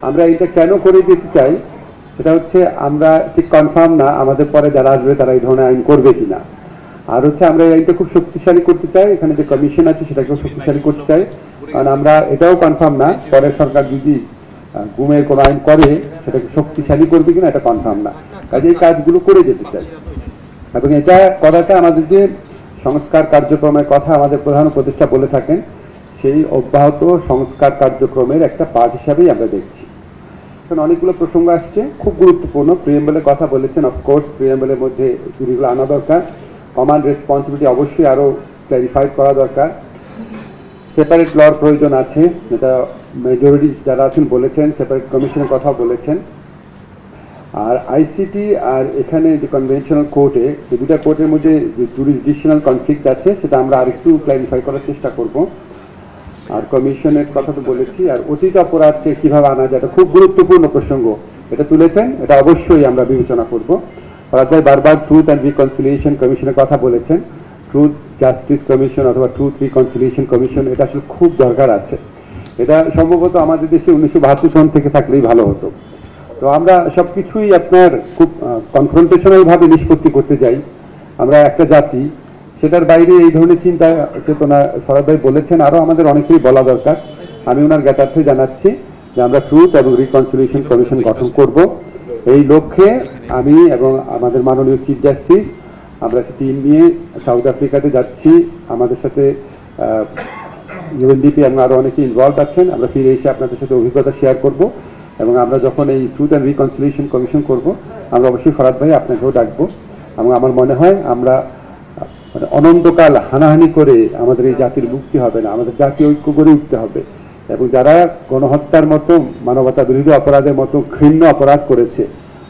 আমরা এটা কেন করে দিতে চাই সেটা হচ্ছে আমরা ঠিক কনফার্ম না আমাদের পরে যারা আসবে তারা এই ধরনের আইন করবে কিনা। আর হচ্ছে আমরা এই আইনটা খুব শক্তিশালী করতে চাই, এখানে যে কমিশন আছে সেটাকেও শক্তিশালী করতে চাই, কারণ আমরা এটাও কনফার্ম না পরের সরকার যদি গুমের কোনো আইন করে সেটাকে শক্তিশালী করবে কিনা এটা কনফার্ম না। কাজে এই কাজগুলো করে যেতে চাই এবং এটা করাটা আমাদের যে সংস্কার কার্যক্রমের কথা আমাদের প্রধান উপদেষ্টা বলে থাকেন সেই অব্যাহত সংস্কার কার্যক্রমের একটা পার্ট হিসাবেই আমরা দেখছি। এখন অনেকগুলো প্রসঙ্গ আসছে খুব গুরুত্বপূর্ণ, প্রিএমবেলের কথা বলেছেন, অফকোর্স প্রিএমবেলের মধ্যে যেগুলো আনা দরকার, কমান্ড রেসপন্সিবিলিটি অবশ্যই আরও ক্ল্যারিফাইড করা দরকার, সেপারেট লর প্রয়োজন আছে, যেটা মেজরিটি যারা আছেন বলেছেন, সেপারেট কমিশনের কথা বলেছেন। আর আইসিটি আর এখানে যে কনভেনশনাল কোর্টে এই দুটা কোর্টের মধ্যে যে জুরিসডিকশনাল কনফ্লিক্ট আছে সেটা আমরা আরেকটু ক্ল্যারিফাই করার চেষ্টা করব। আর কমিশনের কথা তো বলেছি, আর অতীত অপরাধকে কিভাবে আনা যায় এটা খুব গুরুত্বপূর্ণ প্রসঙ্গ, এটা তুলেছেন, এটা অবশ্যই আমরা বিবেচনা করব। ফরাদ ভাই বারবার ট্রুথ অ্যান্ড রিকনসিলিয়েশন কমিশনের কথা বলেছেন, ট্রুথ জাস্টিস কমিশন অথবা ট্রুথ রিকনসিলিয়েশন কমিশন এটা আসলে খুব দরকার আছে। এটা সম্ভবত আমাদের দেশে 1972 সন থেকে থাকলেই ভালো হতো। তো আমরা সবকিছুই আপনার খুব কনফ্রন্টেশনাল ভাবে নিষ্পত্তি করতে যাই, আমরা একটা জাতি, সেটার বাইরে এই ধরনের চিন্তা চেতনা ফরাদ ভাই বলেছেন, আরও আমাদের অনেকেই বলা দরকার। আমি ওনার জ্ঞাতার্থে জানাচ্ছি যে আমরা ট্রুথ এবং রিকনসিলিয়েশন কমিশন গঠন করব, এই লক্ষ্যে আমি এবং আমাদের মাননীয় চিফ জাস্টিস আমরা টিম নিয়ে সাউথ আফ্রিকাতে যাচ্ছি, আমাদের সাথে ইউএনডিপি এবং আরও অনেকে ইনভলভ আছেন। আমরা ফিরে এসে আপনাদের সাথে অভিজ্ঞতা শেয়ার করব এবং আমরা যখন এই ট্রুথ অ্যান্ড রিকনসিলিয়েশন কমিশন করব আমরা অবশ্যই ফরাদ ভাই আপনাকেও ডাকবো। এবং আমার মনে হয় আমরা অনন্তকাল হানাহানি করে আমাদের এই জাতির মুক্তি হবে না, আমাদের জাতীয় ঐক্য গড়ে উঠতে হবে এবং যারা গণহত্যার মতো মানবতা বিরোধী অপরাধের মতো ঘৃণ্য অপরাধ করেছে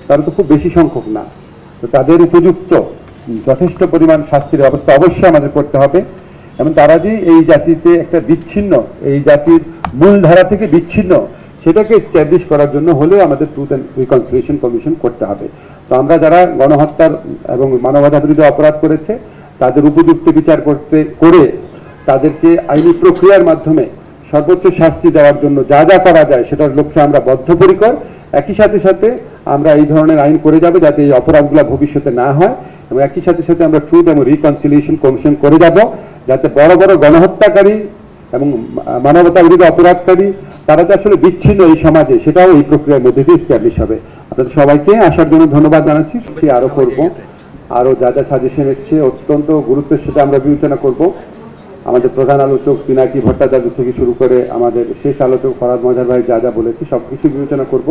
তারা তো খুব বেশি সংখ্যক না, তো তাদের উপযুক্ত যথেষ্ট পরিমাণ শাস্তির ব্যবস্থা অবশ্যই আমাদের করতে হবে এবং তারা যে এই জাতিতে একটা বিচ্ছিন্ন, এই জাতির মূলধারা থেকে বিচ্ছিন্ন সেটাকে এস্টাবলিশ করার জন্য হলেও আমাদের ট্রুথ অ্যান্ড রিকনসিলিয়েশন কমিশন করতে হবে। তো আমরা যারা গণহত্যার এবং মানবতা বিরোধী অপরাধ করেছে তাদের উপযুক্ত বিচার করে তাদেরকে আইনি প্রক্রিয়ার মাধ্যমে সর্বোচ্চ শাস্তি দেওয়ার জন্য যা যা করা যায় সেটার লক্ষ্যে আমরা বদ্ধপরিকর। একই সাথে সাথে আমরা এই ধরনের আইন করে যাব যাতে এই অপরাধগুলো ভবিষ্যতে না হয় এবং একই সাথে সাথে আমরা ট্রুথ এবং রিকনসিলিয়েশন কমিশন করে যাব যাতে বড় বড় গণহত্যাকারী এবং মানবতা বিরোধী অপরাধকারী তারা যে আসলে বিচ্ছিন্ন এই সমাজে সেটাও এই প্রক্রিয়ার মধ্যে দিয়ে এস্টাবলিশ হবে। আপনাদের সবাইকে আসার জন্য ধন্যবাদ জানাচ্ছি, আরও করবো, আরও যা যা সাজেশন এসছে অত্যন্ত গুরুত্বের সাথে আমরা বিবেচনা করব। আমাদের প্রধান আলোচক পিনাকি ভট্টাচার্য থেকে শুরু করে আমাদের শেষ আলোচক ফরাদ মজার ভাই যা যা বলেছে সব কিছু বিবেচনা করব।